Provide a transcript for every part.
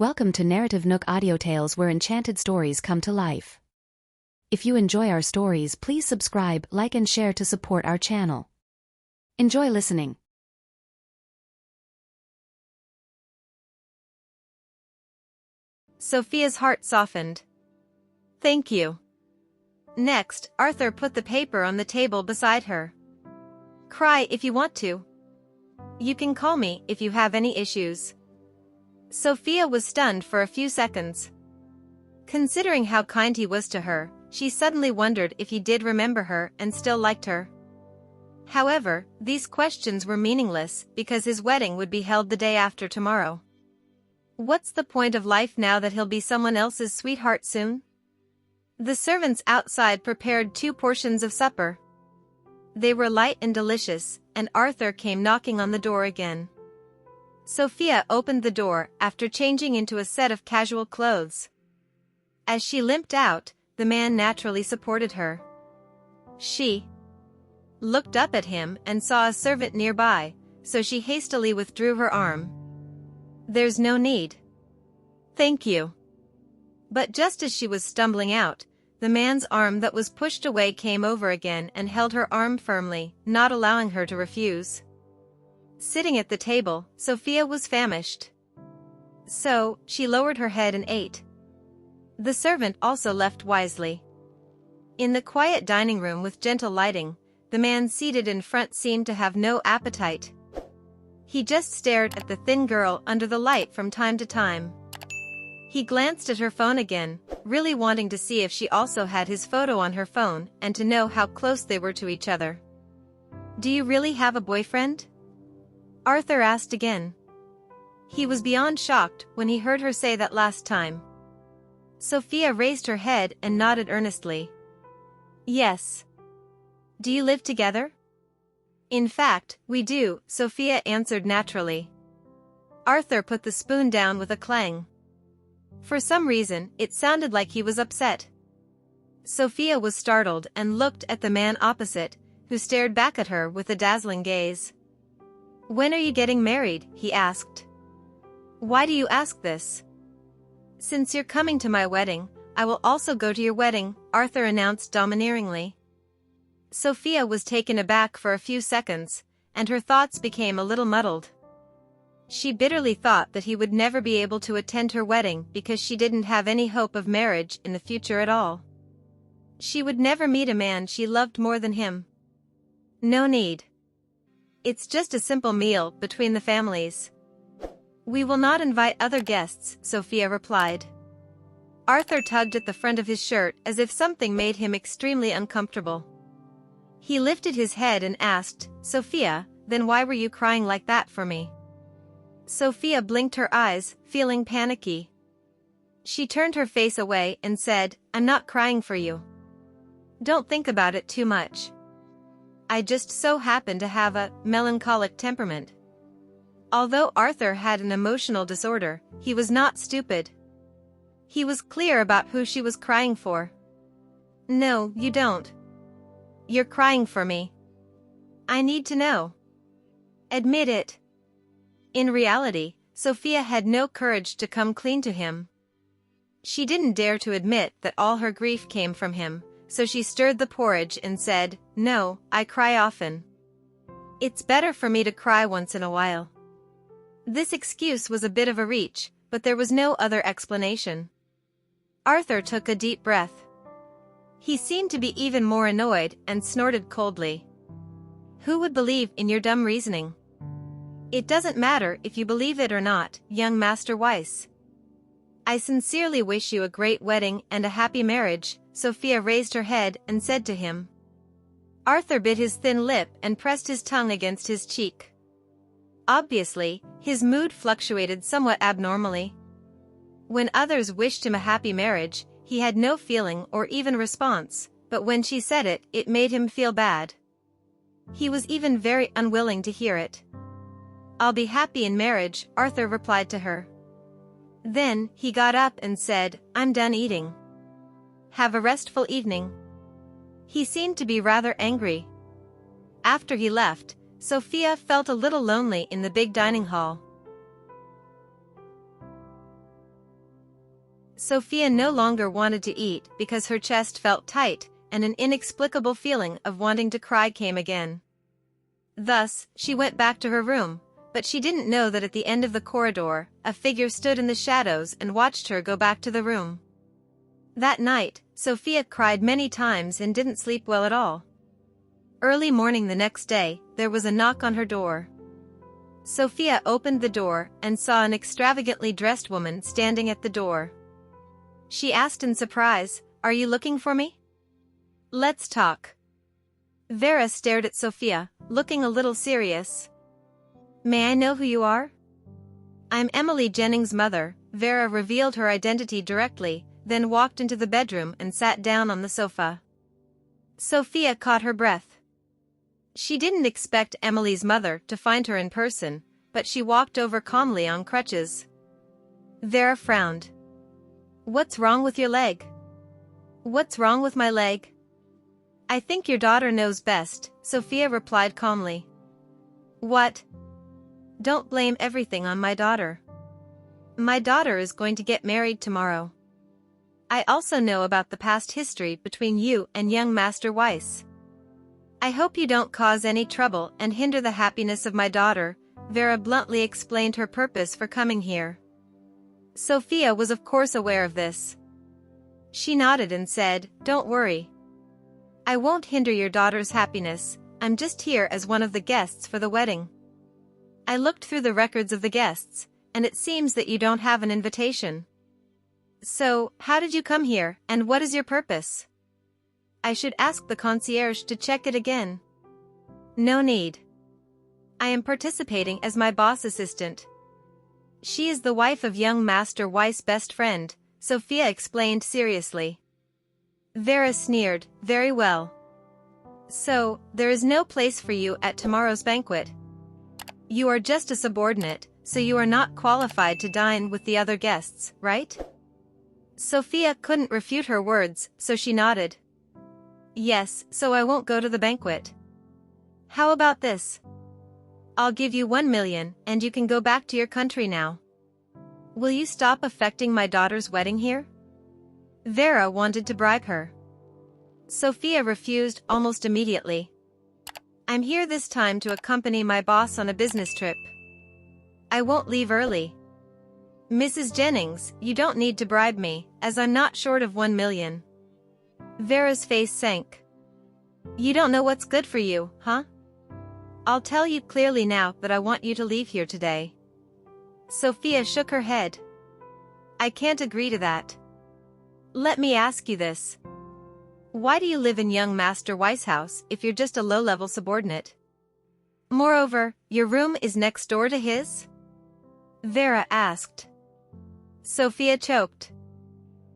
Welcome to NarrativeNook audio tales where enchanted stories come to life. If you enjoy our stories, please subscribe, like and share to support our channel. Enjoy listening. Sophia's heart softened. Thank you. Next, Arthur put the paper on the table beside her. Cry if you want to. You can call me if you have any issues. Sophia was stunned for a few seconds. Considering how kind he was to her, she suddenly wondered if he did remember her and still liked her. However, these questions were meaningless because his wedding would be held the day after tomorrow. What's the point of life now that he'll be someone else's sweetheart soon? The servants outside prepared 2 portions of supper. They were light and delicious, and Arthur came knocking on the door again. Sophia opened the door after changing into a set of casual clothes. As she limped out, the man naturally supported her. She looked up at him and saw a servant nearby, so she hastily withdrew her arm. There's no need. Thank you. But just as she was stumbling out, the man's arm that was pushed away came over again and held her arm firmly, not allowing her to refuse. Sitting at the table, Sophia was famished. So, she lowered her head and ate. The servant also left wisely. In the quiet dining room with gentle lighting, the man seated in front seemed to have no appetite. He just stared at the thin girl under the light from time to time. He glanced at her phone again, really wanting to see if she also had his photo on her phone and to know how close they were to each other. Do you really have a boyfriend? Arthur asked again. He was beyond shocked when he heard her say that last time. Sophia raised her head and nodded earnestly. Yes. Do you live together? In fact, we do, Sophia answered naturally. Arthur put the spoon down with a clang. For some reason, it sounded like he was upset. Sophia was startled and looked at the man opposite, who stared back at her with a dazzling gaze. When are you getting married? He asked. Why do you ask this? Since you're coming to my wedding, I will also go to your wedding, Arthur announced domineeringly. Sophia was taken aback for a few seconds, and her thoughts became a little muddled. She bitterly thought that he would never be able to attend her wedding because she didn't have any hope of marriage in the future at all. She would never meet a man she loved more than him. No need. It's just a simple meal between the families. We will not invite other guests, Sophia replied. Arthur tugged at the front of his shirt as if something made him extremely uncomfortable. He lifted his head and asked, Sophia, then why were you crying like that for me? Sophia blinked her eyes, feeling panicky. She turned her face away and said, I'm not crying for you. Don't think about it too much. I just so happen to have a melancholic temperament. Although Arthur had an emotional disorder, he was not stupid. He was clear about who she was crying for. No, you don't. You're crying for me. I need to know. Admit it. In reality, Sophia had no courage to come clean to him. She didn't dare to admit that all her grief came from him, so she stirred the porridge and said, No, I cry often. It's better for me to cry once in a while. This excuse was a bit of a reach, but there was no other explanation. Arthur took a deep breath. He seemed to be even more annoyed and snorted coldly. Who would believe in your dumb reasoning? It doesn't matter if you believe it or not, young Master Weiss. I sincerely wish you a great wedding and a happy marriage, Sophia raised her head and said to him. Arthur bit his thin lip and pressed his tongue against his cheek. Obviously, his mood fluctuated somewhat abnormally. When others wished him a happy marriage, he had no feeling or even response, but when she said it, it made him feel bad. He was even very unwilling to hear it. I'll be happy in marriage, Arthur replied to her. Then, he got up and said, I'm done eating. Have a restful evening. He seemed to be rather angry. After he left, Sophia felt a little lonely in the big dining hall. Sophia no longer wanted to eat because her chest felt tight, and an inexplicable feeling of wanting to cry came again. Thus, she went back to her room, but she didn't know that at the end of the corridor, a figure stood in the shadows and watched her go back to the room. That night, Sophia cried many times and didn't sleep well at all. Early morning the next day, there was a knock on her door. Sophia opened the door and saw an extravagantly dressed woman standing at the door. She asked in surprise, "Are you looking for me? Let's talk." Vera stared at Sophia, looking a little serious. "May I know who you are?" "I'm Emily Jennings' mother." Vera revealed her identity directly, then walked into the bedroom and sat down on the sofa. Sophia caught her breath. She didn't expect Emily's mother to find her in person, but she walked over calmly on crutches. Vera frowned. "What's wrong with your leg?" "What's wrong with my leg?" "I think your daughter knows best," Sophia replied calmly. "What?" "Don't blame everything on my daughter. My daughter is going to get married tomorrow. I also know about the past history between you and young Master Weiss. I hope you don't cause any trouble and hinder the happiness of my daughter." Vera bluntly explained her purpose for coming here. Sophia was of course aware of this. She nodded and said, "Don't worry. I won't hinder your daughter's happiness. I'm just here as one of the guests for the wedding. I looked through the records of the guests, and it seems that you don't have an invitation. So, how did you come here, and what is your purpose?" "I should ask the concierge to check it again." "No need. I am participating as my boss assistant. She is the wife of young Master Weiss' best friend," Sophia explained seriously. Vera sneered, "Very well. So, there is no place for you at tomorrow's banquet. You are just a subordinate, so you are not qualified to dine with the other guests, right?" Sophia couldn't refute her words, so she nodded. "Yes, so I won't go to the banquet. How about this? I'll give you 1 million, and you can go back to your country now. Will you stop affecting my daughter's wedding here?" Vera wanted to bribe her. Sophia refused almost immediately. "I'm here this time to accompany my boss on a business trip. I won't leave early. Mrs. Jennings, you don't need to bribe me, as I'm not short of 1 million. Vera's face sank. "You don't know what's good for you, huh? I'll tell you clearly now that I want you to leave here today." Sophia shook her head. "I can't agree to that. Let me ask you this. Why do you live in young Master Weiss' house if you're just a low-level subordinate? Moreover, your room is next door to his?" Vera asked. Sophia choked.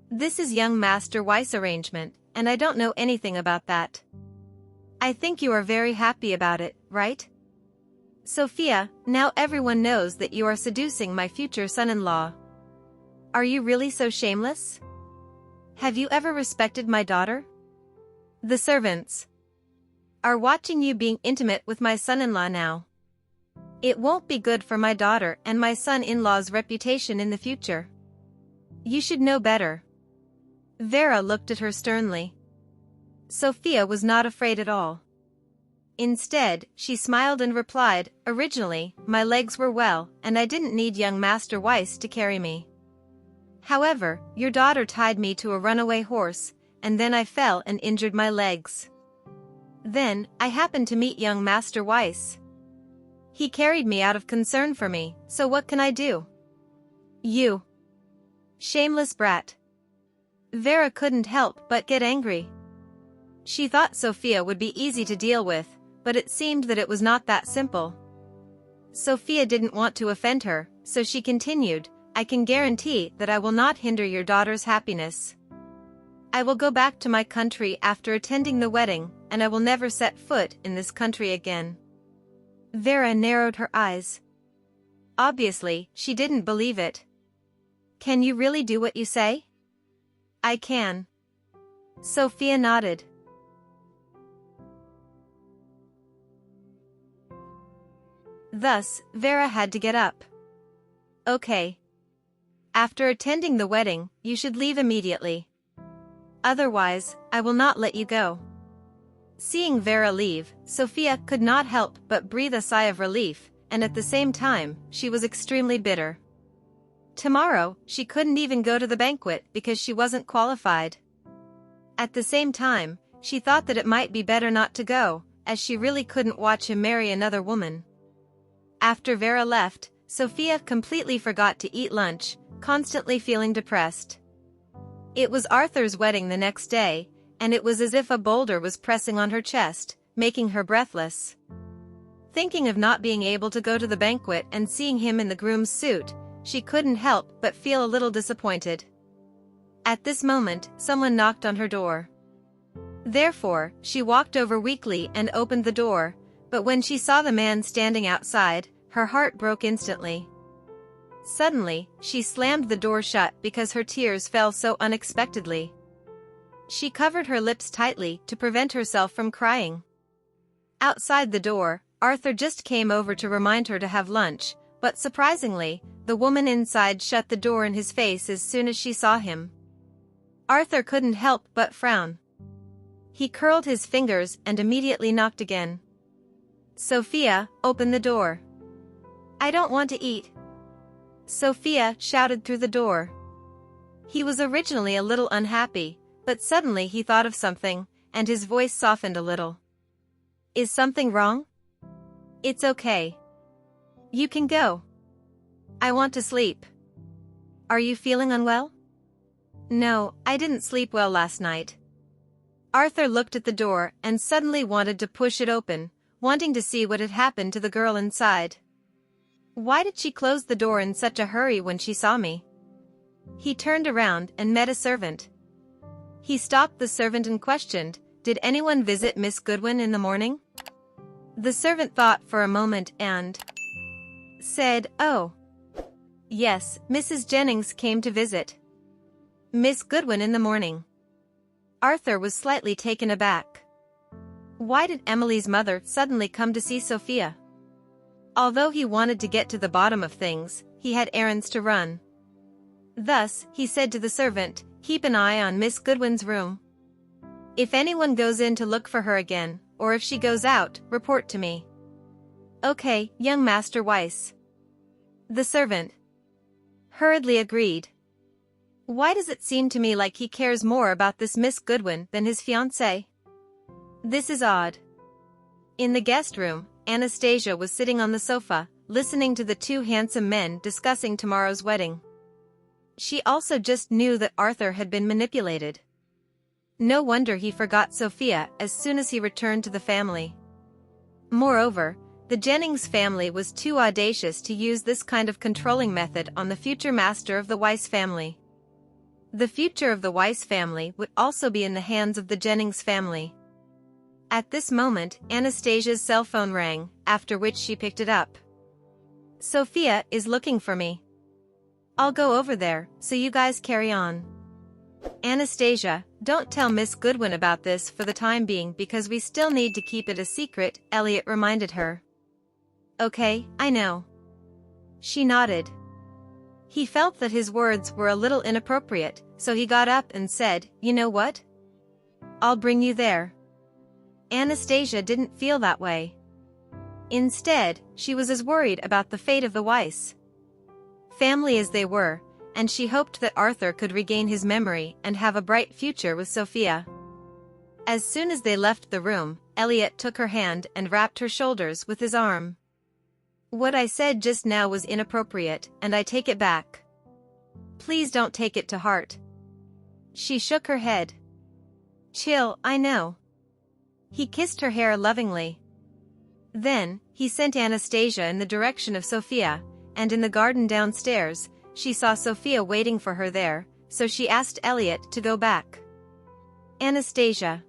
"This is young Master Weiss' arrangement, and I don't know anything about that. I think you are very happy about it, right? Sophia, now everyone knows that you are seducing my future son-in-law. Are you really so shameless? Have you ever respected my daughter? The servants are watching you being intimate with my son-in-law now. It won't be good for my daughter and my son-in-law's reputation in the future. You should know better." Vera looked at her sternly. Sophia was not afraid at all. Instead, she smiled and replied, "Originally, my legs were well, and I didn't need young Master Weiss to carry me. However, your daughter tied me to a runaway horse, and then I fell and injured my legs. Then, I happened to meet young Master Weiss. He carried me out of concern for me, so what can I do?" "You shameless brat." Vera couldn't help but get angry. She thought Sophia would be easy to deal with, but it seemed that it was not that simple. Sophia didn't want to offend her, so she continued, "I can guarantee that I will not hinder your daughter's happiness. I will go back to my country after attending the wedding, and I will never set foot in this country again." Vera narrowed her eyes. Obviously, she didn't believe it. "Can you really do what you say?" "I can." Sophia nodded. Thus, Vera had to get up. "Okay. After attending the wedding, you should leave immediately. Otherwise, I will not let you go. Seeing Vera leave, Sophia could not help but breathe a sigh of relief, and at the same time, she was extremely bitter. Tomorrow, she couldn't even go to the banquet because she wasn't qualified. At the same time, she thought that it might be better not to go, as she really couldn't watch him marry another woman. After Vera left, Sophia completely forgot to eat lunch, constantly feeling depressed. It was Arthur's wedding the next day, and it was as if a boulder was pressing on her chest, making her breathless. Thinking of not being able to go to the banquet and seeing him in the groom's suit, she couldn't help but feel a little disappointed. At this moment, someone knocked on her door. Therefore, she walked over weakly and opened the door, but when she saw the man standing outside, her heart broke instantly. Suddenly, she slammed the door shut because her tears fell so unexpectedly. She covered her lips tightly to prevent herself from crying. Outside the door, Arthur just came over to remind her to have lunch, but surprisingly, the woman inside shut the door in his face as soon as she saw him. Arthur couldn't help but frown. He curled his fingers and immediately knocked again. "Sophia, open the door. I don't want to eat." Sophia shouted through the door. He was originally a little unhappy, but suddenly he thought of something, and his voice softened a little. "Is something wrong?" "It's okay. You can go. I want to sleep." "Are you feeling unwell?" "No, I didn't sleep well last night." Arthur looked at the door and suddenly wanted to push it open, wanting to see what had happened to the girl inside. "Why did she close the door in such a hurry when she saw me?" He turned around and met a servant. He stopped the servant and questioned, "Did anyone visit Miss Goodwin in the morning?" The servant thought for a moment and said, "Oh. Yes, Mrs. Jennings came to visit Miss Goodwin in the morning." Arthur was slightly taken aback. Why did Emily's mother suddenly come to see Sophia? Although he wanted to get to the bottom of things, he had errands to run. Thus, he said to the servant, "Keep an eye on Miss Goodwin's room. If anyone goes in to look for her again, or if she goes out, report to me." "Okay, young Master Weiss." The servant hurriedly agreed. Why does it seem to me like he cares more about this Miss Goodwin than his fiancée? This is odd. In the guest room, Anastasia was sitting on the sofa, listening to the two handsome men discussing tomorrow's wedding. She also just knew that Arthur had been manipulated. No wonder he forgot Sophia as soon as he returned to the family. Moreover, the Jennings family was too audacious to use this kind of controlling method on the future master of the Weiss family. The future of the Weiss family would also be in the hands of the Jennings family. At this moment, Anastasia's cell phone rang, after which she picked it up. "Sophia is looking for me. I'll go over there, so you guys carry on." "Anastasia, don't tell Miss Goodwin about this for the time being because we still need to keep it a secret," Elliot reminded her. "Okay, I know." She nodded. He felt that his words were a little inappropriate, so he got up and said, "You know what? I'll bring you there." Anastasia didn't feel that way. Instead, she was as worried about the fate of the Weiss family as they were, and she hoped that Arthur could regain his memory and have a bright future with Sophia. As soon as they left the room, Elliot took her hand and wrapped her shoulders with his arm. "What I said just now was inappropriate, and I take it back. Please don't take it to heart." She shook her head. "Chill, I know." He kissed her hair lovingly. Then, he sent Anastasia in the direction of Sophia, and in the garden downstairs, she saw Sophia waiting for her there, so she asked Elliot to go back. "Anastasia."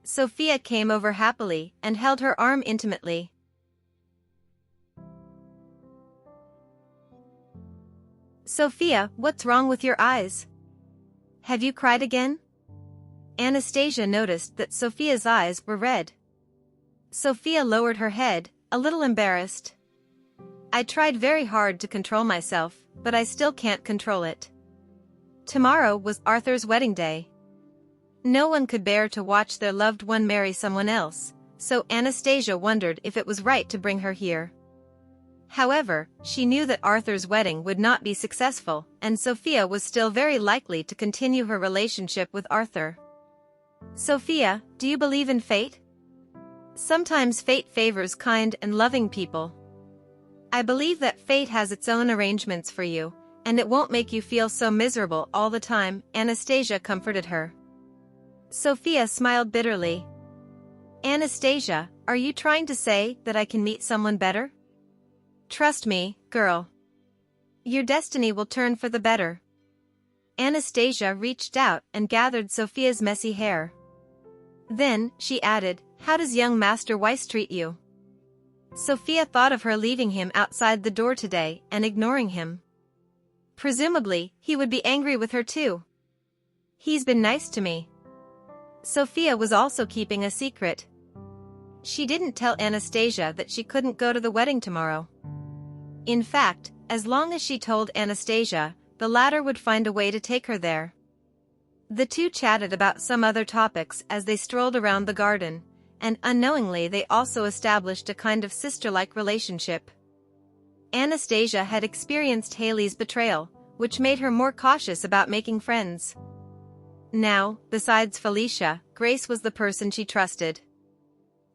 Sophia came over happily and held her arm intimately. "Sophia, what's wrong with your eyes? Have you cried again?" Anastasia noticed that Sophia's eyes were red. Sophia lowered her head, a little embarrassed. I tried very hard to control myself, but I still can't control it. Tomorrow was Arthur's wedding day. No one could bear to watch their loved one marry someone else, so Anastasia wondered if it was right to bring her here. However, she knew that Arthur's wedding would not be successful, and Sophia was still very likely to continue her relationship with Arthur. Sophia, do you believe in fate? Sometimes fate favors kind and loving people. I believe that fate has its own arrangements for you, and it won't make you feel so miserable all the time, Anastasia comforted her. Sophia smiled bitterly. Anastasia, are you trying to say that I can meet someone better? Trust me, girl. Your destiny will turn for the better. Anastasia reached out and gathered Sophia's messy hair. Then, she added, how does young Master Weiss treat you? Sophia thought of her leaving him outside the door today and ignoring him. Presumably, he would be angry with her too. He's been nice to me. Sophia was also keeping a secret. She didn't tell Anastasia that she couldn't go to the wedding tomorrow. In fact, as long as she told Anastasia, the latter would find a way to take her there. The two chatted about some other topics as they strolled around the garden, and unknowingly they also established a kind of sister-like relationship. Anastasia had experienced Haley's betrayal, which made her more cautious about making friends. Now, besides Felicia, Grace was the person she trusted.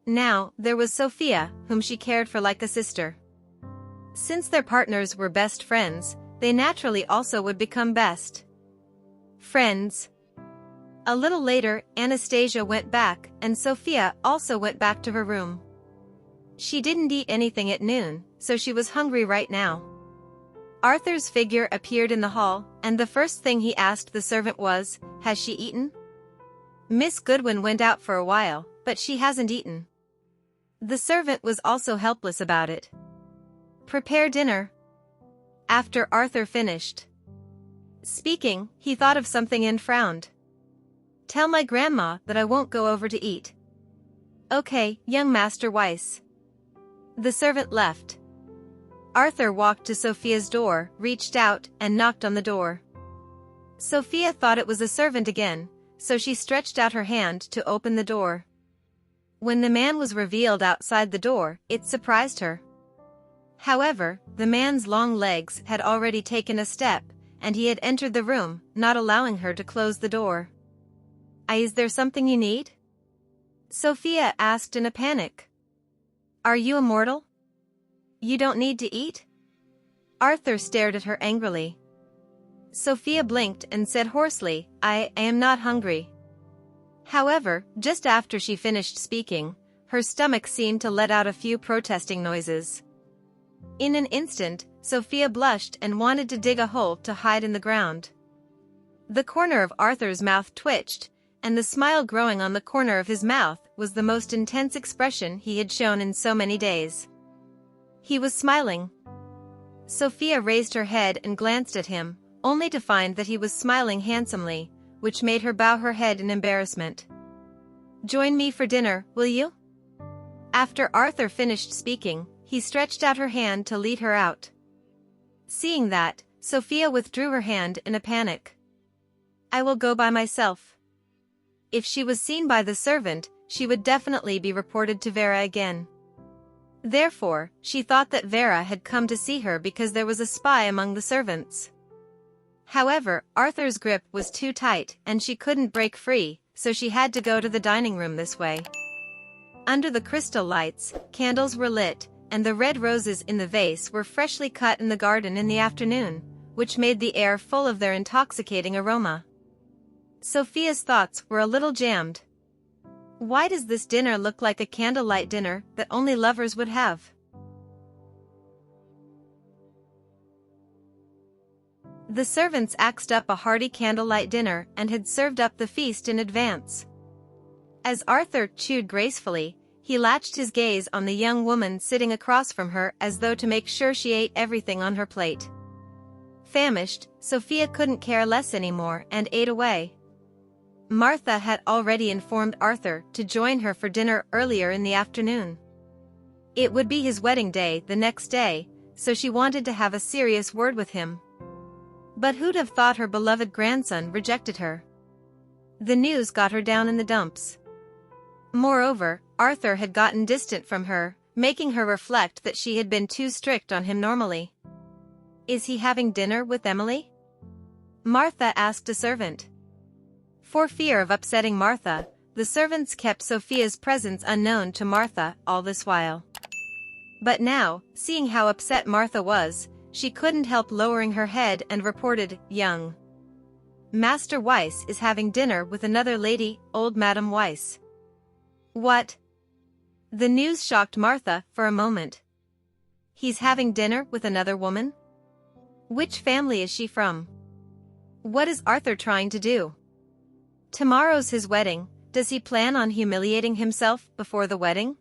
Now, there was Sophia, whom she cared for like a sister. Since their partners were best friends, they naturally also would become best friends. A little later, Anastasia went back, and Sophia also went back to her room. She didn't eat anything at noon, so she was hungry right now. Arthur's figure appeared in the hall, and the first thing he asked the servant was, "Has she eaten?" Miss Goodwin went out for a while, but she hasn't eaten. The servant was also helpless about it. Prepare dinner. After Arthur finished speaking, he thought of something and frowned. Tell my grandma that I won't go over to eat. Okay, young Master Weiss. The servant left. Arthur walked to Sophia's door, reached out, and knocked on the door. Sophia thought it was a servant again, so she stretched out her hand to open the door. When the man was revealed outside the door, it surprised her. However, the man's long legs had already taken a step, and he had entered the room, not allowing her to close the door. Is there something you need? Sophia asked in a panic. Are you immortal? You don't need to eat? Arthur stared at her angrily. Sophia blinked and said hoarsely, I am not hungry. However, just after she finished speaking, her stomach seemed to let out a few protesting noises. In an instant, Sophia blushed and wanted to dig a hole to hide in the ground. The corner of Arthur's mouth twitched, and the smile growing on the corner of his mouth was the most intense expression he had shown in so many days. He was smiling. Sophia raised her head and glanced at him, only to find that he was smiling handsomely, which made her bow her head in embarrassment. Join me for dinner, will you? After Arthur finished speaking, he stretched out her hand to lead her out. Seeing that, Sophia withdrew her hand in a panic. I will go by myself. If she was seen by the servant, she would definitely be reported to Vera again. Therefore, she thought that Vera had come to see her because there was a spy among the servants. However, Arthur's grip was too tight and she couldn't break free, so she had to go to the dining room this way. Under the crystal lights, candles were lit, and the red roses in the vase were freshly cut in the garden in the afternoon, which made the air full of their intoxicating aroma. Sophia's thoughts were a little jammed. Why does this dinner look like a candlelight dinner that only lovers would have? The servants axed up a hearty candlelight dinner and had served up the feast in advance. As Arthur chewed gracefully, he latched his gaze on the young woman sitting across from her as though to make sure she ate everything on her plate. Famished, Sophia couldn't care less anymore and ate away. Martha had already informed Arthur to join her for dinner earlier in the afternoon. It would be his wedding day the next day, so she wanted to have a serious word with him. But who'd have thought her beloved grandson rejected her? The news got her down in the dumps. Moreover, Arthur had gotten distant from her, making her reflect that she had been too strict on him normally. "Is he having dinner with Emily?" Martha asked a servant. For fear of upsetting Martha, the servants kept Sophia's presence unknown to Martha all this while. But now, seeing how upset Martha was, she couldn't help lowering her head and reported, "Young Master Weiss is having dinner with another lady, old Madame Weiss." "What?" The news shocked Martha for a moment. "He's having dinner with another woman? Which family is she from? What is Arthur trying to do? Tomorrow's his wedding, does he plan on humiliating himself before the wedding?"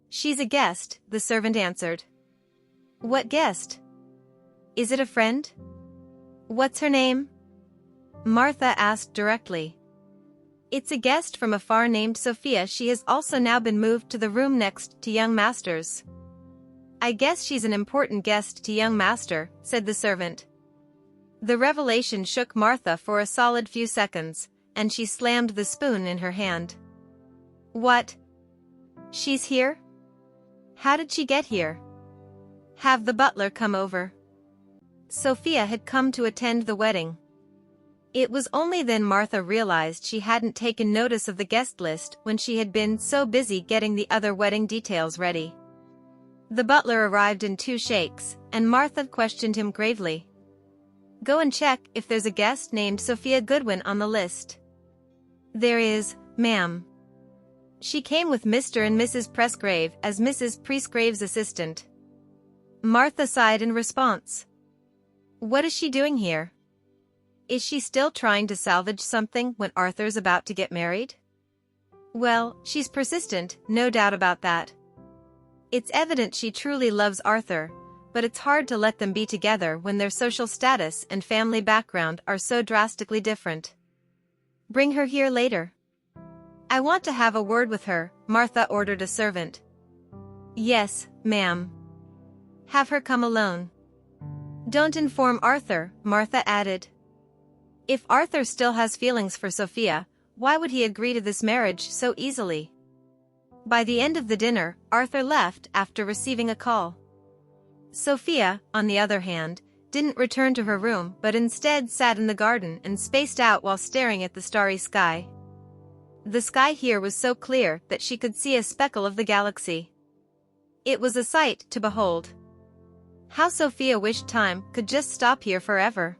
"She's a guest," the servant answered. "What guest? Is it a friend? What's her name?" Martha asked directly. "It's a guest from afar named Sophia. She has also now been moved to the room next to young Master's." "I guess she's an important guest to young Master," said the servant. The revelation shook Martha for a solid few seconds, and she slammed the spoon in her hand. "What? She's here? How did she get here? Have the butler come over." Sophia had come to attend the wedding. It was only then Martha realized she hadn't taken notice of the guest list when she had been so busy getting the other wedding details ready. The butler arrived in 2 shakes, and Martha questioned him gravely. "Go and check if there's a guest named Sophia Goodwin on the list." "There is, ma'am. She came with Mr. and Mrs. Presgrave as Mrs. Presgrave's assistant." Martha sighed in response. What is she doing here? Is she still trying to salvage something when Arthur's about to get married? Well, she's persistent, no doubt about that. It's evident she truly loves Arthur, but it's hard to let them be together when their social status and family background are so drastically different. Bring her here later. I want to have a word with her, Martha ordered a servant. Yes, ma'am. Have her come alone. Don't inform Arthur, Martha added. If Arthur still has feelings for Sophia, why would he agree to this marriage so easily? By the end of the dinner, Arthur left after receiving a call. Sophia, on the other hand, didn't return to her room but instead sat in the garden and spaced out while staring at the starry sky. The sky here was so clear that she could see a speckle of the galaxy. It was a sight to behold. How Sophia wished time could just stop here forever.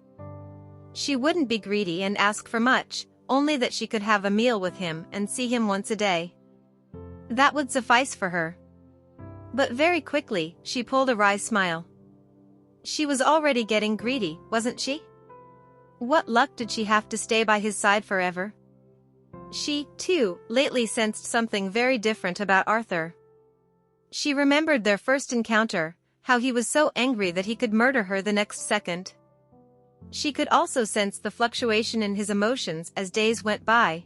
She wouldn't be greedy and ask for much, only that she could have a meal with him and see him once a day. That would suffice for her. But very quickly, she pulled a wry smile. She was already getting greedy, wasn't she? What luck did she have to stay by his side forever? She, too, lately sensed something very different about Arthur. She remembered their first encounter, how he was so angry that he could murder her the next second. She could also sense the fluctuation in his emotions as days went by.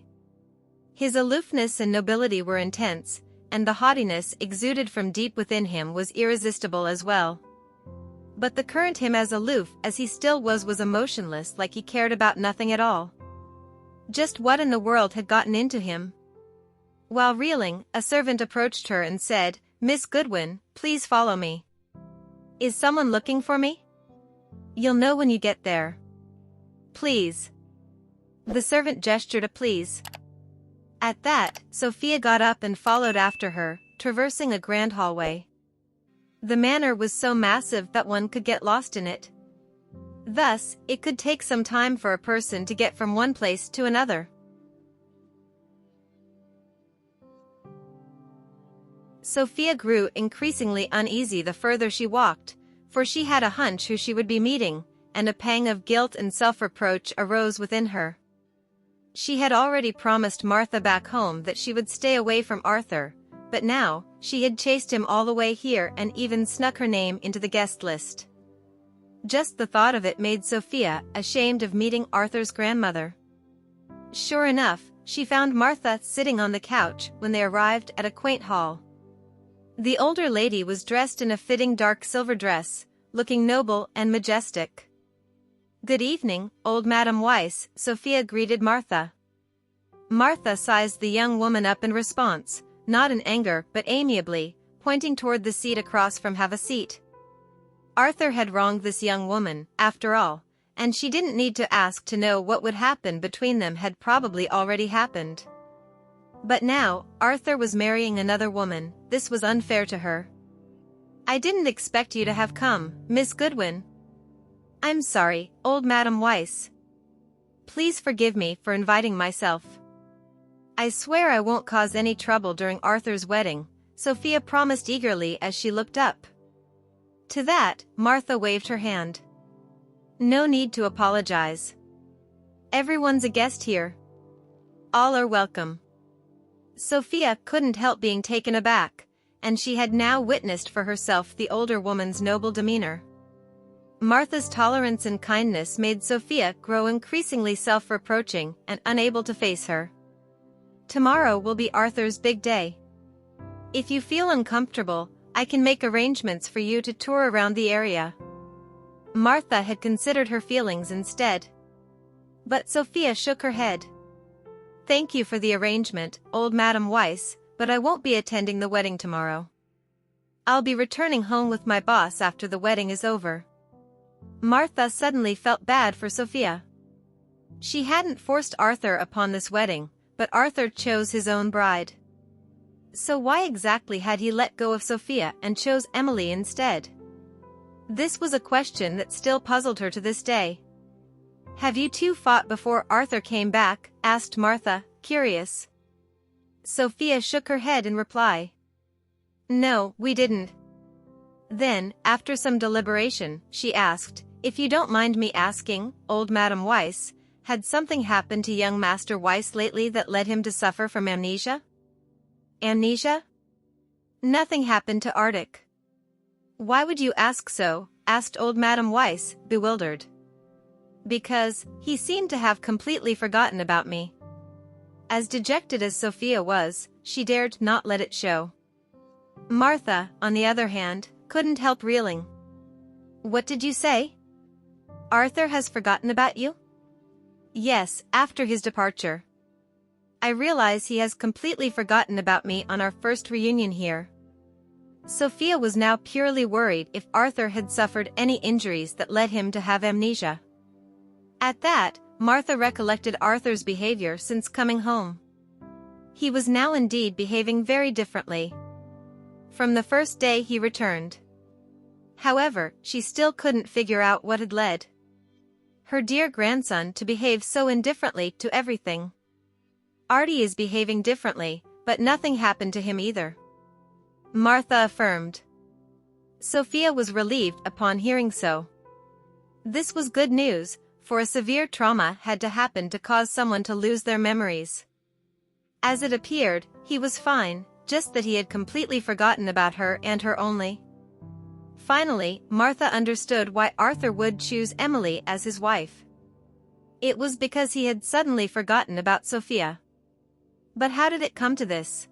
His aloofness and nobility were intense, and the haughtiness exuded from deep within him was irresistible as well. But the current him as aloof as he still was emotionless, like he cared about nothing at all. Just what in the world had gotten into him? While reeling, a servant approached her and said, Miss Goodwin, please follow me. Is someone looking for me? You'll know when you get there. Please. The servant gestured a please. At that, Sophia got up and followed after her, traversing a grand hallway. The manor was so massive that one could get lost in it. Thus, it could take some time for a person to get from one place to another. Sophia grew increasingly uneasy the further she walked, for she had a hunch who she would be meeting, and a pang of guilt and self-reproach arose within her. She had already promised Martha back home that she would stay away from Arthur, but now, she had chased him all the way here and even snuck her name into the guest list. Just the thought of it made Sophia ashamed of meeting Arthur's grandmother. Sure enough, she found Martha sitting on the couch when they arrived at a quaint hall. The older lady was dressed in a fitting dark silver dress, looking noble and majestic. "Good evening, old Madam Weiss," Sophia greeted Martha. Martha sized the young woman up in response, not in anger but amiably, pointing toward the seat across from "Have a seat." Arthur had wronged this young woman, after all, and she didn't need to ask to know what would happen between them had probably already happened. But now, Arthur was marrying another woman. This was unfair to her. "I didn't expect you to have come, Miss Goodwin." "I'm sorry, old Madam Weiss. Please forgive me for inviting myself. I swear I won't cause any trouble during Arthur's wedding," Sophia promised eagerly as she looked up. To that, Martha waved her hand. "No need to apologize. Everyone's a guest here. All are welcome." Sophia couldn't help being taken aback, and she had now witnessed for herself the older woman's noble demeanor. Martha's tolerance and kindness made Sophia grow increasingly self-reproaching and unable to face her. "Tomorrow will be Arthur's big day. If you feel uncomfortable, I can make arrangements for you to tour around the area." Martha had considered her feelings instead. But Sophia shook her head. "Thank you for the arrangement, old Madam Weiss, but I won't be attending the wedding tomorrow. I'll be returning home with my boss after the wedding is over." Martha suddenly felt bad for Sophia. She hadn't forced Arthur upon this wedding, but Arthur chose his own bride. So why exactly had he let go of Sophia and chose Emily instead? This was a question that still puzzled her to this day. "Have you two fought before Arthur came back?" asked Martha, curious. Sophia shook her head in reply. "No, we didn't." Then, after some deliberation, she asked, "If you don't mind me asking, old Madam Weiss, had something happened to young Master Weiss lately that led him to suffer from amnesia?" "Amnesia? Nothing happened to Arctic." "Why would you ask so?" asked old Madam Weiss, bewildered. "Because he seemed to have completely forgotten about me." As dejected as Sophia was, she dared not let it show. Martha, on the other hand, couldn't help reeling. "What did you say? Arthur has forgotten about you?" "Yes, after his departure. I realize he has completely forgotten about me on our first reunion here." Sophia was now purely worried if Arthur had suffered any injuries that led him to have amnesia. At that, Martha recollected Arthur's behavior since coming home. He was now indeed behaving very differently from the first day he returned. However, she still couldn't figure out what had led her dear grandson to behave so indifferently to everything. "Artie is behaving differently, but nothing happened to him either," Martha affirmed. Sophia was relieved upon hearing so. This was good news, for a severe trauma had to happen to cause someone to lose their memories. As it appeared, he was fine, just that he had completely forgotten about her and her only. Finally, Martha understood why Arthur would choose Emily as his wife. It was because he had suddenly forgotten about Sophia. But how did it come to this?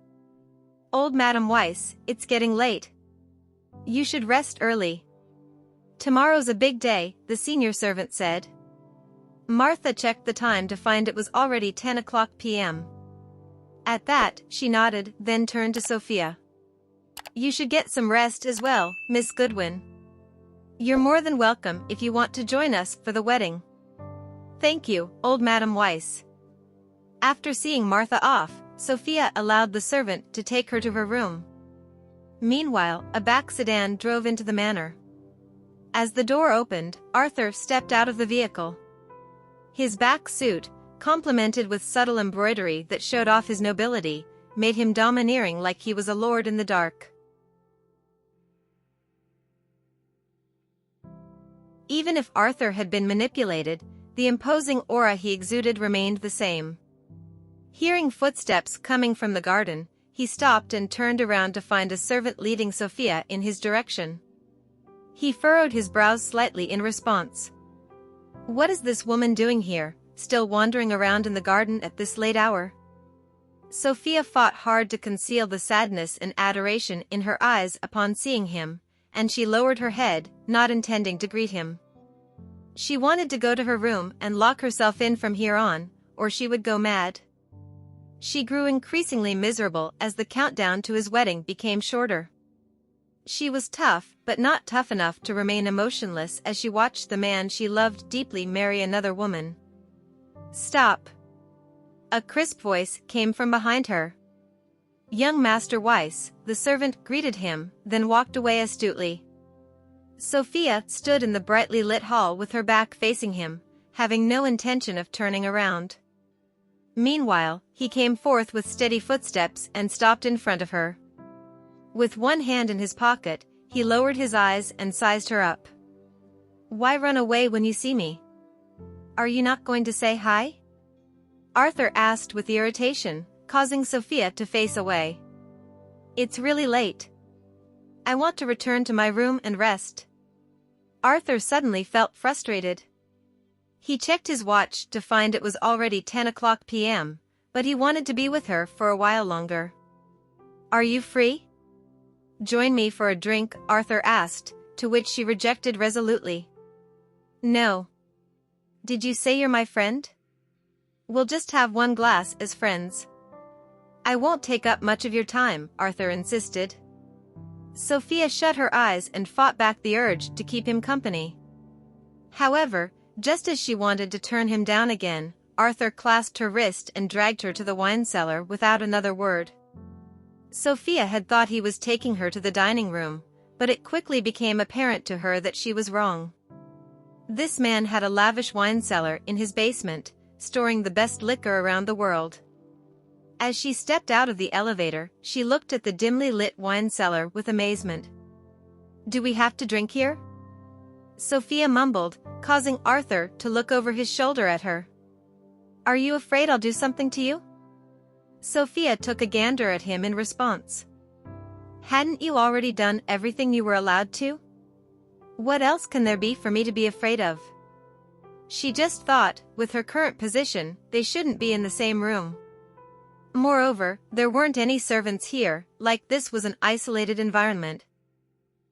"Old Madam Weiss, it's getting late. You should rest early. Tomorrow's a big day," the senior servant said. Martha checked the time to find it was already 10 o'clock p.m. At that, she nodded, then turned to Sophia. "You should get some rest as well, Miss Goodwin. You're more than welcome if you want to join us for the wedding." "Thank you, old Madam Weiss." After seeing Martha off, Sophia allowed the servant to take her to her room. Meanwhile, a back sedan drove into the manor. As the door opened, Arthur stepped out of the vehicle. His back suit, complemented with subtle embroidery that showed off his nobility, made him domineering like he was a lord in the dark. Even if Arthur had been manipulated, the imposing aura he exuded remained the same. Hearing footsteps coming from the garden, he stopped and turned around to find a servant leading Sophia in his direction. He furrowed his brows slightly in response. What is this woman doing here, still wandering around in the garden at this late hour? Sophia fought hard to conceal the sadness and adoration in her eyes upon seeing him, and she lowered her head, not intending to greet him. She wanted to go to her room and lock herself in from here on, or she would go mad. She grew increasingly miserable as the countdown to his wedding became shorter. She was tough, but not tough enough to remain emotionless as she watched the man she loved deeply marry another woman. "Stop." A crisp voice came from behind her. Young Master Weiss, the servant, greeted him, then walked away astutely. Sophia stood in the brightly lit hall with her back facing him, having no intention of turning around. Meanwhile, he came forth with steady footsteps and stopped in front of her. With one hand in his pocket, he lowered his eyes and sized her up. "Why run away when you see me? Are you not going to say hi?" Arthur asked with irritation, causing Sophia to face away. "It's really late. I want to return to my room and rest." Arthur suddenly felt frustrated. He checked his watch to find it was already 10 o'clock p.m., but he wanted to be with her for a while longer. "Are you free? Join me for a drink?" Arthur asked, to which she rejected resolutely. "No. Did you say you're my friend? We'll just have one glass as friends." "I won't take up much of your time," Arthur insisted. Sophia shut her eyes and fought back the urge to keep him company. However, just as she wanted to turn him down again, Arthur clasped her wrist and dragged her to the wine cellar without another word. Sophia had thought he was taking her to the dining room, but it quickly became apparent to her that she was wrong. This man had a lavish wine cellar in his basement, storing the best liquor around the world. As she stepped out of the elevator, she looked at the dimly lit wine cellar with amazement. "Do we have to drink here?" Sophia mumbled, causing Arthur to look over his shoulder at her. "Are you afraid I'll do something to you?" Sophia took a gander at him in response. "Hadn't you already done everything you were allowed to? What else can there be for me to be afraid of?" She just thought, with her current position, they shouldn't be in the same room. Moreover, there weren't any servants here, like this was an isolated environment.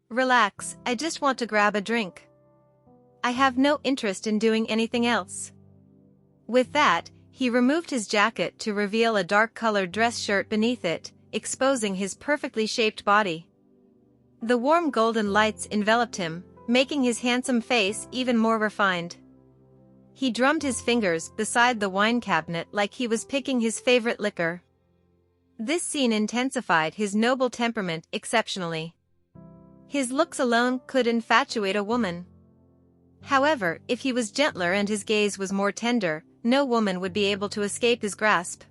"Relax, I just want to grab a drink. I have no interest in doing anything else." With that, he removed his jacket to reveal a dark-colored dress shirt beneath it, exposing his perfectly shaped body. The warm golden lights enveloped him, making his handsome face even more refined. He drummed his fingers beside the wine cabinet like he was picking his favorite liquor. This scene intensified his noble temperament exceptionally. His looks alone could infatuate a woman. However, if he was gentler and his gaze was more tender, no woman would be able to escape his grasp.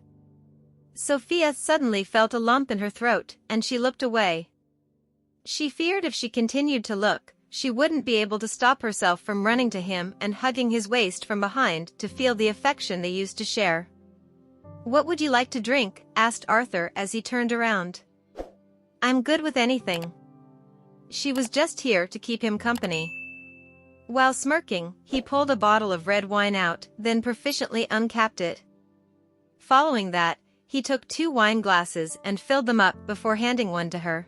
Sophia suddenly felt a lump in her throat, and she looked away. She feared if she continued to look, she wouldn't be able to stop herself from running to him and hugging his waist from behind to feel the affection they used to share. "What would you like to drink?" asked Arthur as he turned around. "I'm good with anything." She was just here to keep him company. While smirking, he pulled a bottle of red wine out, then proficiently uncapped it. Following that, he took 2 wine glasses and filled them up before handing one to her.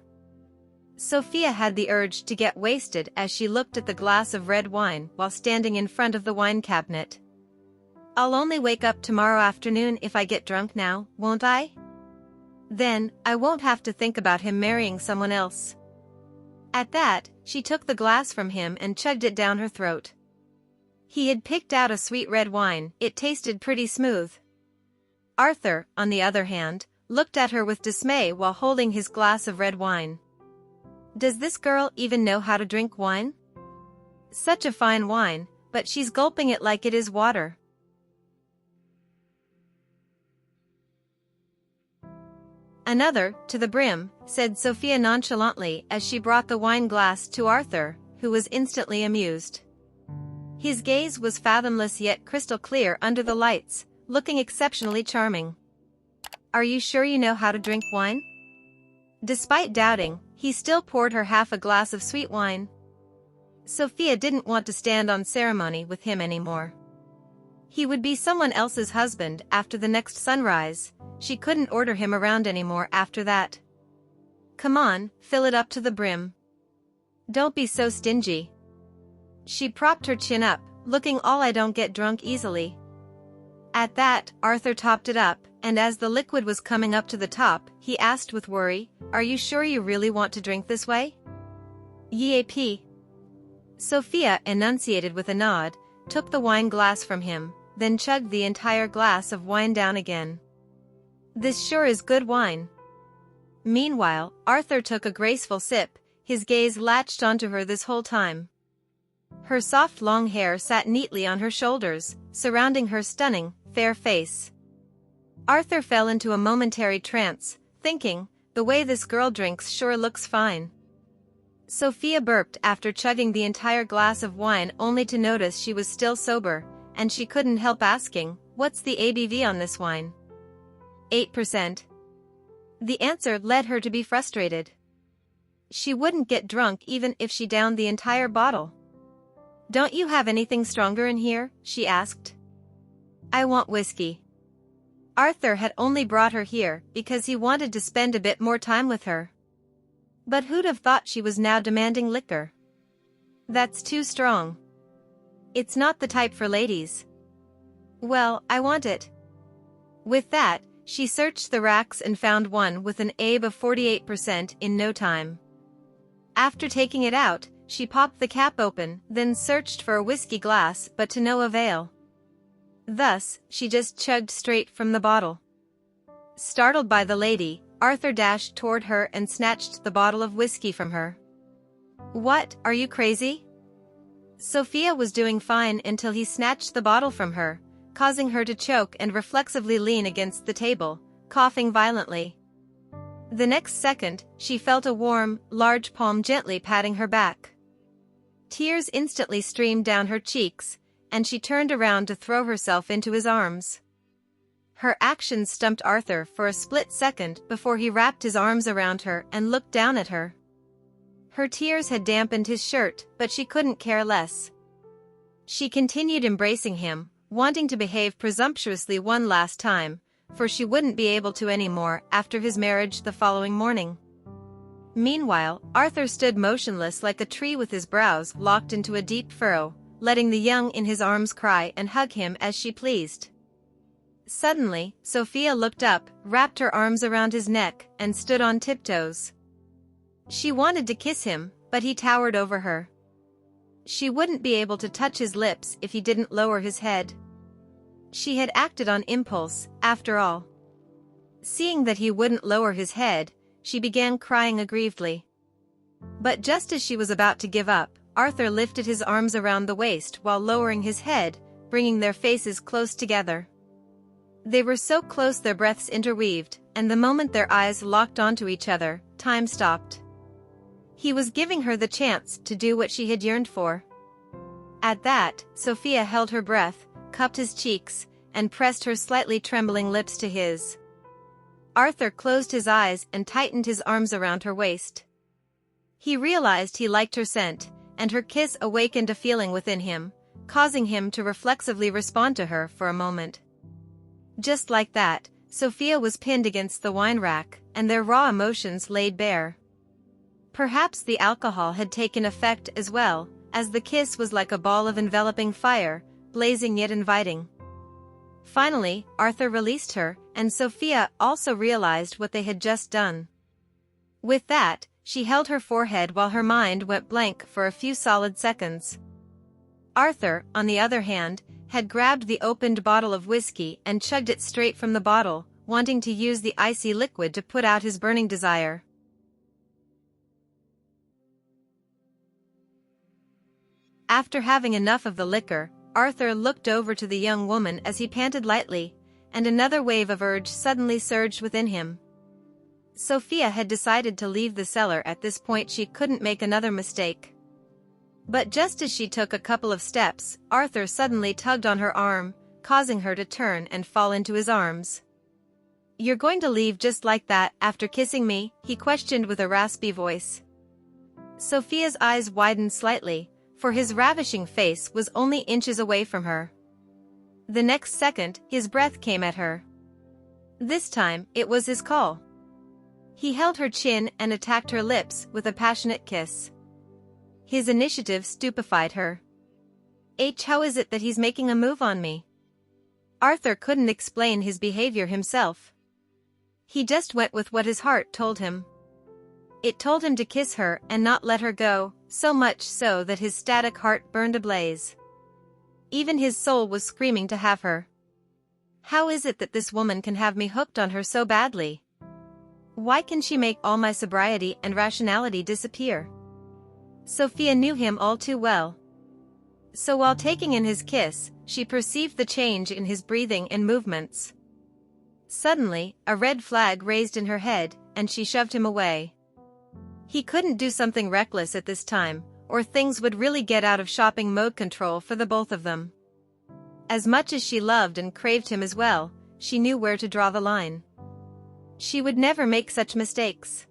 Sophia had the urge to get wasted as she looked at the glass of red wine while standing in front of the wine cabinet. "I'll only wake up tomorrow afternoon if I get drunk now, won't I? Then, I won't have to think about him marrying someone else." At that, she took the glass from him and chugged it down her throat. He had picked out a sweet red wine, it tasted pretty smooth. Arthur, on the other hand, looked at her with dismay while holding his glass of red wine. Does this girl even know how to drink wine? Such a fine wine, but she's gulping it like it is water. "Another, to the brim," said Sophia nonchalantly as she brought the wine glass to Arthur, who was instantly amused. His gaze was fathomless yet crystal clear under the lights, looking exceptionally charming. "Are you sure you know how to drink wine?" Despite doubting, he still poured her half a glass of sweet wine. Sophia didn't want to stand on ceremony with him anymore. He would be someone else's husband after the next sunrise. She couldn't order him around anymore after that. Come on, fill it up to the brim. Don't be so stingy. She propped her chin up, looking all I don't get drunk easily. At that, Arthur topped it up, and as the liquid was coming up to the top, he asked with worry, "Are you sure you really want to drink this way?" "Yep." Sophia enunciated with a nod, took the wine glass from him, then chugged the entire glass of wine down again. "This sure is good wine." Meanwhile, Arthur took a graceful sip, his gaze latched onto her this whole time. Her soft long hair sat neatly on her shoulders, surrounding her stunning, fair face. Arthur fell into a momentary trance, thinking, the way this girl drinks sure looks fine. Sophia burped after chugging the entire glass of wine only to notice she was still sober, and she couldn't help asking, "What's the ABV on this wine?" 8%. The answer led her to be frustrated. She wouldn't get drunk even if she downed the entire bottle. "Don't you have anything stronger in here?" she asked. "I want whiskey." Arthur had only brought her here because he wanted to spend a bit more time with her. But who'd have thought she was now demanding liquor? "That's too strong. It's not the type for ladies." "Well, I want it." With that, she searched the racks and found one with an ABV of 48% in no time. After taking it out, she popped the cap open, then searched for a whiskey glass but to no avail. Thus, she just chugged straight from the bottle. Startled by the lady, Arthur dashed toward her and snatched the bottle of whiskey from her. "What, are you crazy?" Sophia was doing fine until he snatched the bottle from her, causing her to choke and reflexively lean against the table, coughing violently. The next second, she felt a warm, large palm gently patting her back. Tears instantly streamed down her cheeks, and she turned around to throw herself into his arms. Her actions stumped Arthur for a split second before he wrapped his arms around her and looked down at her. Her tears had dampened his shirt, but she couldn't care less. She continued embracing him, wanting to behave presumptuously one last time, for she wouldn't be able to anymore after his marriage the following morning. Meanwhile, Arthur stood motionless like a tree with his brows locked into a deep furrow, letting the young in his arms cry and hug him as she pleased. Suddenly, Sophia looked up, wrapped her arms around his neck, and stood on tiptoes. She wanted to kiss him, but he towered over her. She wouldn't be able to touch his lips if he didn't lower his head. She had acted on impulse, after all. Seeing that he wouldn't lower his head, she began crying aggrievedly. But just as she was about to give up, Arthur lifted his arms around the waist while lowering his head, bringing their faces close together. They were so close their breaths interweaved, and the moment their eyes locked onto each other, time stopped. He was giving her the chance to do what she had yearned for. At that, Sophia held her breath, cupped his cheeks, and pressed her slightly trembling lips to his. Arthur closed his eyes and tightened his arms around her waist. He realized he liked her scent, and her kiss awakened a feeling within him, causing him to reflexively respond to her for a moment. Just like that, Sophia was pinned against the wine rack, and their raw emotions laid bare. Perhaps the alcohol had taken effect as well, as the kiss was like a ball of enveloping fire, blazing yet inviting. Finally, Arthur released her, and Sophia also realized what they had just done. With that, she held her forehead while her mind went blank for a few solid seconds. Arthur, on the other hand, had grabbed the opened bottle of whiskey and chugged it straight from the bottle, wanting to use the icy liquid to put out his burning desire. After having enough of the liquor, Arthur looked over to the young woman as he panted lightly, and another wave of urge suddenly surged within him. Sophia had decided to leave the cellar at this point. She couldn't make another mistake. But just as she took a couple of steps, Arthur suddenly tugged on her arm, causing her to turn and fall into his arms. "You're going to leave just like that after kissing me?" he questioned with a raspy voice. Sophia's eyes widened slightly, for his ravishing face was only inches away from her. The next second, his breath came at her. This time, it was his call. He held her chin and attacked her lips with a passionate kiss. His initiative stupefied her. How is it that he's making a move on me? Arthur couldn't explain his behavior himself. He just went with what his heart told him. It told him to kiss her and not let her go, so much so that his static heart burned ablaze. Even his soul was screaming to have her. How is it that this woman can have me hooked on her so badly? Why can she make all my sobriety and rationality disappear? Sophia knew him all too well. So while taking in his kiss, she perceived the change in his breathing and movements. Suddenly, a red flag raised in her head, and she shoved him away. He couldn't do something reckless at this time, or things would really get out of shopping mode control for the both of them. As much as she loved and craved him as well, she knew where to draw the line. She would never make such mistakes.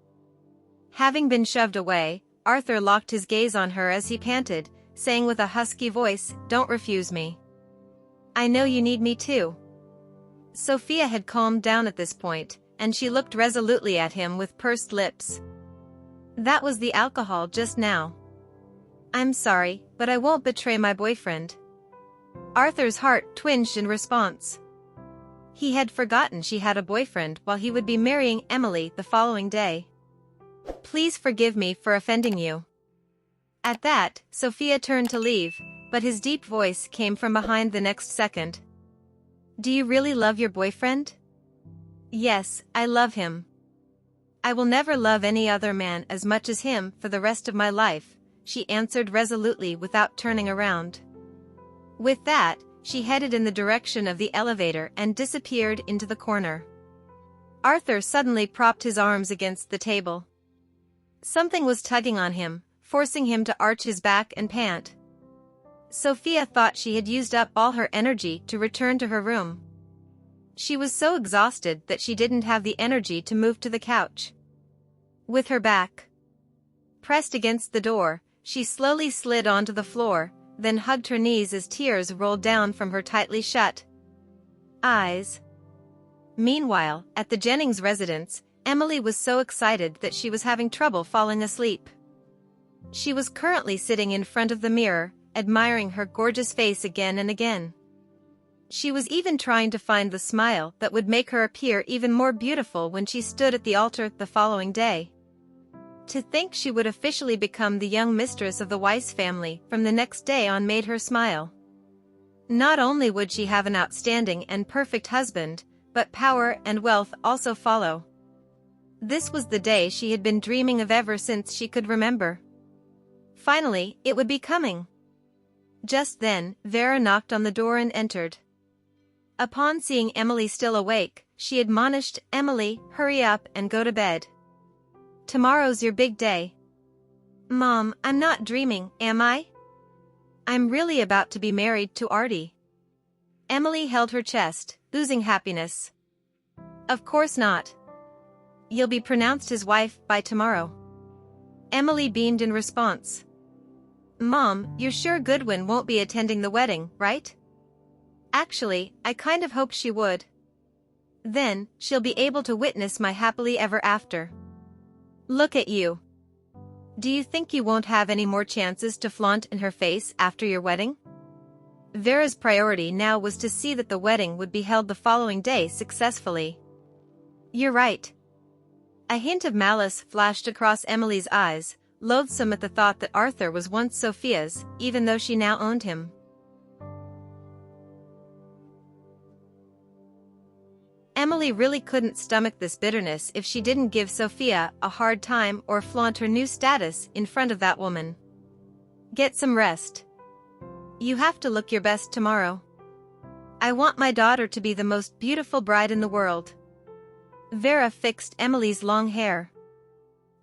Having been shoved away, Arthur locked his gaze on her as he panted, saying with a husky voice, "Don't refuse me. I know you need me too." Sophia had calmed down at this point, and she looked resolutely at him with pursed lips. "That was the alcohol just now. I'm sorry, but I won't betray my boyfriend." Arthur's heart twinged in response. He had forgotten she had a boyfriend while he would be marrying Emily the following day. "Please forgive me for offending you." At that, Sophia turned to leave, but his deep voice came from behind the next second. "Do you really love your boyfriend?" "Yes, I love him. I will never love any other man as much as him for the rest of my life," she answered resolutely without turning around. With that, she headed in the direction of the elevator and disappeared into the corner. Arthur suddenly propped his arms against the table. Something was tugging on him, forcing him to arch his back and pant. Sophia thought she had used up all her energy to return to her room. She was so exhausted that she didn't have the energy to move to the couch. With her back pressed against the door, she slowly slid onto the floor, then hugged her knees as tears rolled down from her tightly shut eyes. Meanwhile, at the Jennings residence, Emily was so excited that she was having trouble falling asleep. She was currently sitting in front of the mirror, admiring her gorgeous face again and again. She was even trying to find the smile that would make her appear even more beautiful when she stood at the altar the following day. To think she would officially become the young mistress of the Weiss family from the next day on made her smile. Not only would she have an outstanding and perfect husband, but power and wealth also follow. This was the day she had been dreaming of ever since she could remember. Finally, it would be coming. Just then, Vera knocked on the door and entered. Upon seeing Emily still awake, she admonished, "Emily, hurry up and go to bed. Tomorrow's your big day." "Mom, I'm not dreaming, am I? I'm really about to be married to Artie." Emily held her chest, oozing happiness. "Of course not. You'll be pronounced his wife by tomorrow." Emily beamed in response. "Mom, you're sure Goodwin won't be attending the wedding, right?" "Actually, I kind of hoped she would. Then, she'll be able to witness my happily ever after." "Look at you. Do you think you won't have any more chances to flaunt in her face after your wedding?" Vera's priority now was to see that the wedding would be held the following day successfully. "You're right." A hint of malice flashed across Emily's eyes, loathsome at the thought that Arthur was once Sophia's, even though she now owned him. Emily really couldn't stomach this bitterness if she didn't give Sophia a hard time or flaunt her new status in front of that woman. "Get some rest. You have to look your best tomorrow. I want my daughter to be the most beautiful bride in the world." Vera fixed Emily's long hair.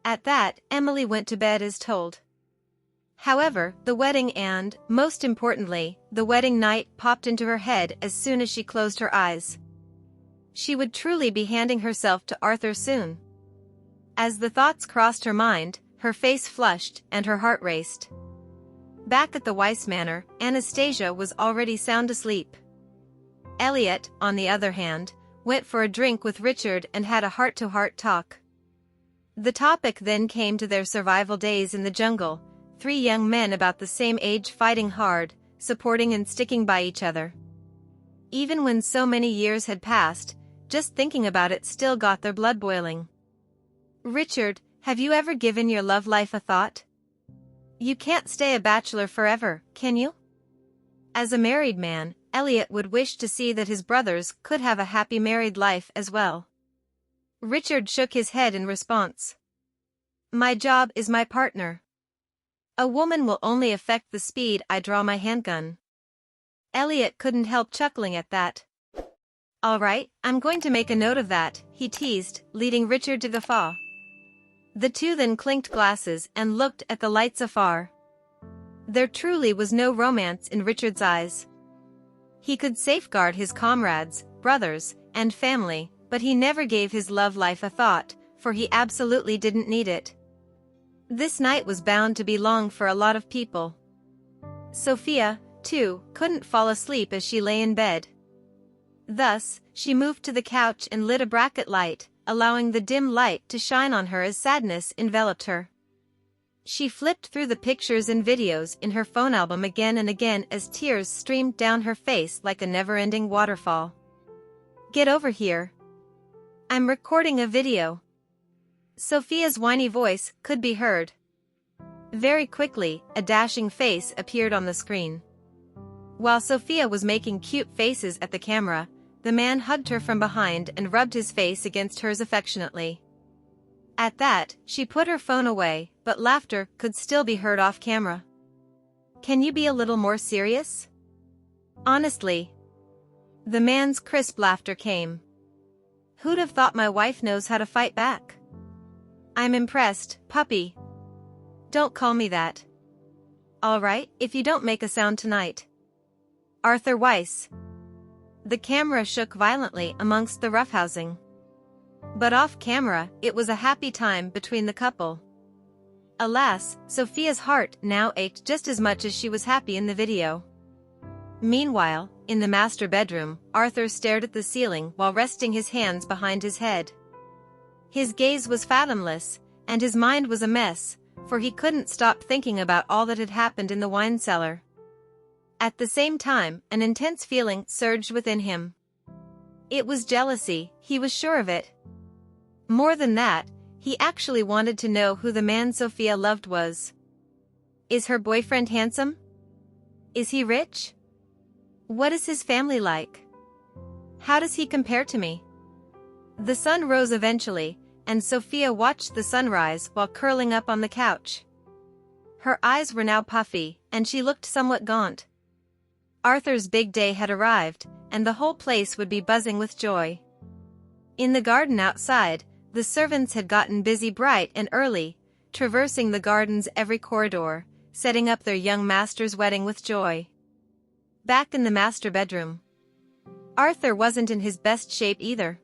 At that, Emily went to bed as told. However, the wedding and, most importantly, the wedding night popped into her head as soon as she closed her eyes. She would truly be handing herself to Arthur soon. As the thoughts crossed her mind, her face flushed and her heart raced. Back at the Weiss manor, Anastasia was already sound asleep. Elliot, on the other hand, went for a drink with Richard and had a heart-to-heart talk. The topic then came to their survival days in the jungle, 3 young men about the same age fighting hard, supporting and sticking by each other. Even when so many years had passed, just thinking about it still got their blood boiling. Richard, have you ever given your love life a thought? You can't stay a bachelor forever, can you? As a married man, Elliot would wish to see that his brothers could have a happy married life as well. Richard shook his head in response. My job is my partner. A woman will only affect the speed I draw my handgun. Elliot couldn't help chuckling at that. All right, I'm going to make a note of that, he teased, leading Richard to the guffaw. The two then clinked glasses and looked at the lights afar. There truly was no romance in Richard's eyes. He could safeguard his comrades, brothers, and family, but he never gave his love life a thought, for he absolutely didn't need it. This night was bound to be long for a lot of people. Sophia, too, couldn't fall asleep as she lay in bed. Thus, she moved to the couch and lit a bracket light, allowing the dim light to shine on her as sadness enveloped her. She flipped through the pictures and videos in her phone album again and again as tears streamed down her face like a never-ending waterfall. Get over here. I'm recording a video. Sophia's whiny voice could be heard. Very quickly, a dashing face appeared on the screen. While Sophia was making cute faces at the camera, the man hugged her from behind and rubbed his face against hers affectionately. At that, she put her phone away, but laughter could still be heard off camera. Can you be a little more serious? Honestly. The man's crisp laughter came. Who'd have thought my wife knows how to fight back? I'm impressed, puppy. Don't call me that. All right, if you don't make a sound tonight. Arthur Weiss. The camera shook violently amongst the roughhousing. But off camera, it was a happy time between the couple. Alas, Sophia's heart now ached just as much as she was happy in the video. Meanwhile, in the master bedroom, Arthur stared at the ceiling while resting his hands behind his head. His gaze was fathomless, and his mind was a mess, for he couldn't stop thinking about all that had happened in the wine cellar. At the same time, an intense feeling surged within him. It was jealousy, he was sure of it. More than that, he actually wanted to know who the man Sophia loved was. Is her boyfriend handsome? Is he rich? What is his family like? How does he compare to me? The sun rose eventually, and Sophia watched the sunrise while curling up on the couch. Her eyes were now puffy, and she looked somewhat gaunt. Arthur's big day had arrived, and the whole place would be buzzing with joy. In the garden outside, the servants had gotten busy bright and early, traversing the garden's every corridor, setting up their young master's wedding with joy. Back in the master bedroom, Arthur wasn't in his best shape either.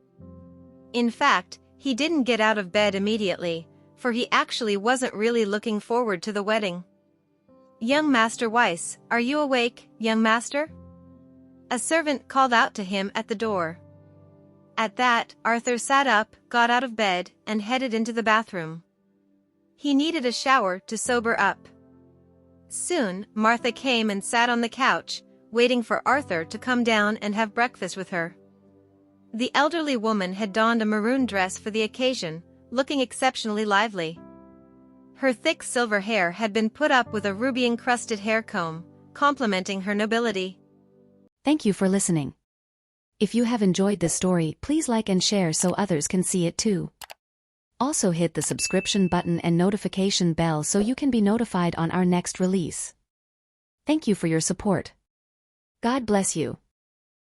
In fact, he didn't get out of bed immediately, for he actually wasn't really looking forward to the wedding. Young Master Weiss, are you awake, young master? A servant called out to him at the door. At that, Arthur sat up, got out of bed, and headed into the bathroom. He needed a shower to sober up. Soon, Martha came and sat on the couch, waiting for Arthur to come down and have breakfast with her. The elderly woman had donned a maroon dress for the occasion, looking exceptionally lively. Her thick silver hair had been put up with a ruby-encrusted hair comb, complementing her nobility. Thank you for listening. If you have enjoyed this story, please like and share so others can see it too. Also hit the subscription button and notification bell so you can be notified on our next release. Thank you for your support. God bless you.